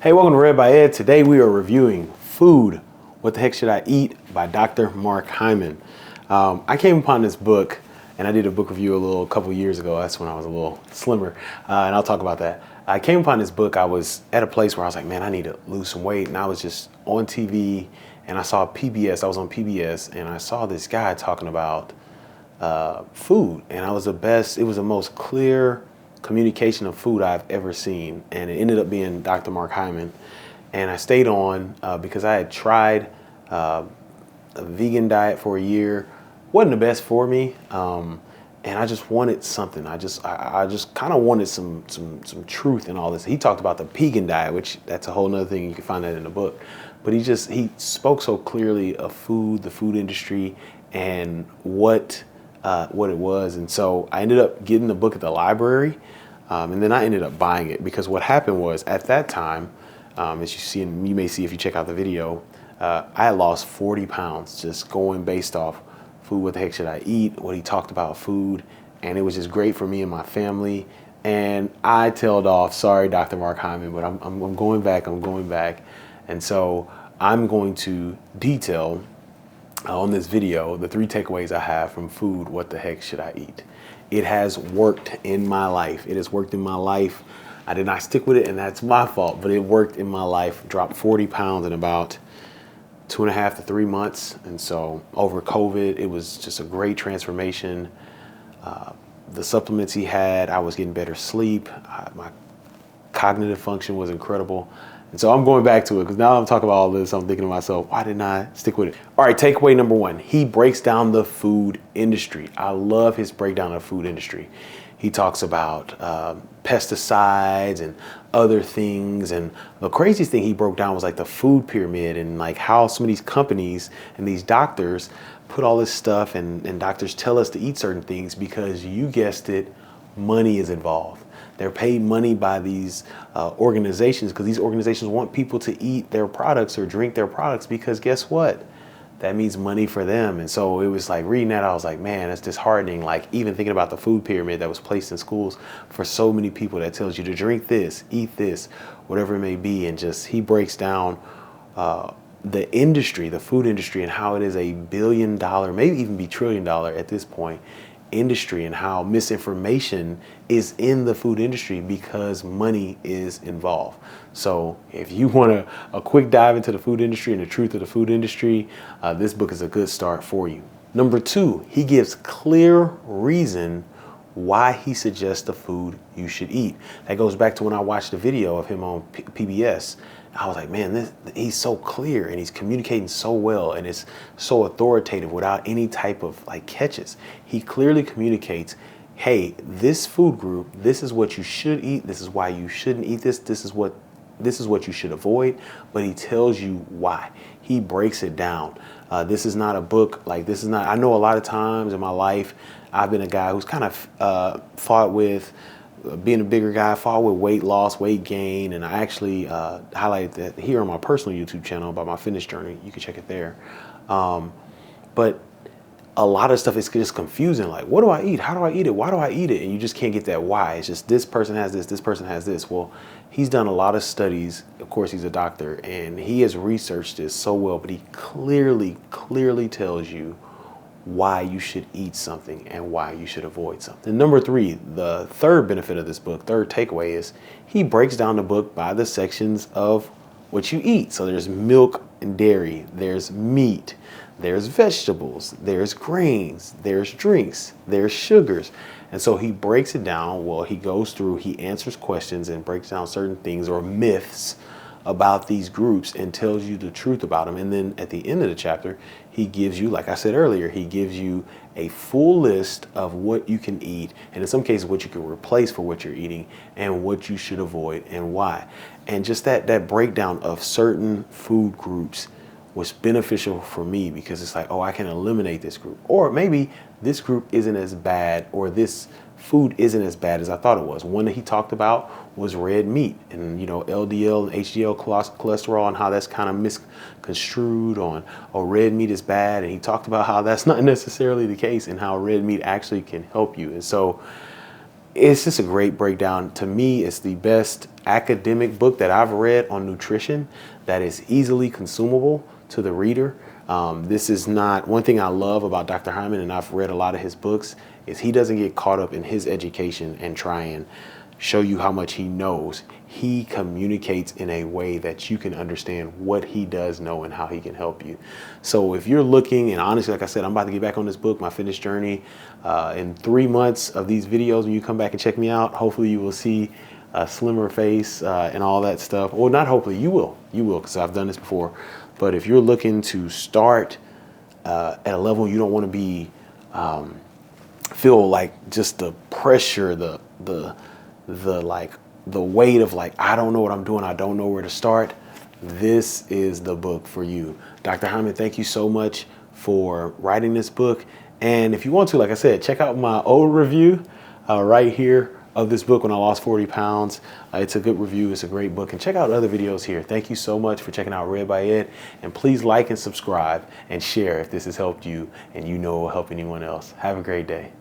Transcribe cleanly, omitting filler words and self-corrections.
Hey, welcome to Read by Ed. Today we are reviewing Food, What the Heck Should I Eat by Dr. Mark Hyman. I came upon this book, and I did a book review a couple years ago. That's when I was a little slimmer, and I'll talk about that. I came upon this book. I was at a place where I was like, man, I need to lose some weight, and I was just on TV, and I saw PBS. I was on PBS, and I saw this guy talking about food, and it was the most clear communication of food I've ever seen, and it ended up being Dr. Mark Hyman. And I stayed on because I had tried a vegan diet for a year. Wasn't the best for me, and I just wanted something. I just kind of wanted some truth in all this. He talked about the vegan diet, which that's a whole nother thing. You can find that in the book. But he spoke so clearly of food, the food industry, and what it was. And so I ended up getting the book at the library, and then I ended up buying it because what happened was at that time, as you see, and you may see if you check out the video, I had lost 40 pounds just going based off food. What the heck should I eat? What he talked about food, and it was just great for me and my family. And I tailed off. Sorry, Dr. Mark Hyman, but I'm going back. I'm going back, and so I'm going to detail on this video the 3 takeaways I have from Food, What the Heck Should I Eat? It has worked in my life. It has worked in my life. I did not stick with it, and that's my fault, but it worked in my life. Dropped 40 pounds in about 2.5 to 3 months. And so over COVID, it was just a great transformation. The supplements he had, I was getting better sleep. My cognitive function was incredible. And so I'm going back to it because now I'm talking about all this. I'm thinking to myself, why didn't I stick with it? All right, takeaway number 1. He breaks down the food industry. I love his breakdown of the food industry. He talks about pesticides and other things. And the craziest thing he broke down was like the food pyramid and like how some of these companies and these doctors put all this stuff and doctors tell us to eat certain things because, you guessed it, money is involved. They're paid money by these organizations because these organizations want people to eat their products or drink their products because guess what? That means money for them. And so it was like reading that, I was like, man, it's disheartening. Like even thinking about the food pyramid that was placed in schools for so many people that tells you to drink this, eat this, whatever it may be. And just he breaks down the industry, the food industry, and how it is $1 billion, maybe even be $1 trillion at this point, industry, and how misinformation is in the food industry because money is involved. So if you want a quick dive into the food industry and the truth of the food industry, this book is a good start for you. Number 2, he gives clear reason why he suggests the food you should eat. That goes back to when I watched the video of him on PBS. I was like, man, he's so clear and he's communicating so well and it's so authoritative without any type of like catches. He clearly communicates, hey, this food group, this is what you should eat. This is why you shouldn't eat this. This is what you should avoid. But he tells you why. He breaks it down. This is not a book like this is not. I know a lot of times in my life, I've been a guy who's kind of fought with being a bigger guy, fought with weight loss, weight gain, and I actually highlighted that here on my personal YouTube channel about my fitness journey. You can check it there. But a lot of stuff is just confusing. Like, what do I eat? How do I eat it? Why do I eat it? And you just can't get that why. It's just this person has this person has this. Well, he's done a lot of studies. Of course, he's a doctor, and he has researched this so well, but he clearly tells you why you should eat something and why you should avoid something. And number 3, the third benefit of this book, third takeaway, is he breaks down the book by the sections of what you eat. So there's milk and dairy, there's meat, there's vegetables, there's grains, there's drinks, there's sugars. And so he breaks it down. Well, he goes through, he answers questions and breaks down certain things or myths about these groups and tells you the truth about them. And then at the end of the chapter, he gives you, like I said earlier, he gives you a full list of what you can eat, and in some cases what you can replace for what you're eating and what you should avoid and why. And just that breakdown of certain food groups was beneficial for me because it's like, oh, I can eliminate this group, or maybe this group isn't as bad, or this food isn't as bad as I thought it was. One that he talked about was red meat and, LDL and HDL cholesterol and how that's kind of misconstrued on, oh, red meat is bad. And he talked about how that's not necessarily the case and how red meat actually can help you. And so it's just a great breakdown. To me, it's the best academic book that I've read on nutrition that is easily consumable to the reader. This is not one thing I love about Dr. Hyman, and I've read a lot of his books, is he doesn't get caught up in his education and try and show you how much he knows. He communicates in a way that you can understand what he does know and how he can help you. So if you're looking, and honestly, like I said, I'm about to get back on this book, My Fitness Journey. In 3 months of these videos, when you come back and check me out, hopefully you will see a slimmer face and all that stuff. Well, not hopefully, you will, because I've done this before. But if you're looking to start at a level you don't want to be, feel like just the pressure, the weight of like, I don't know what I'm doing, I don't know where to start, this is the book for you. Dr. Hyman, thank you so much for writing this book. And if you want to, like I said, check out my old review right here of this book when I lost 40 pounds. It's a good review. It's a great book. And check out other videos here. Thank you so much for checking out Read by Ed. And please like and subscribe and share if this has helped you and you know it will help anyone else. Have a great day.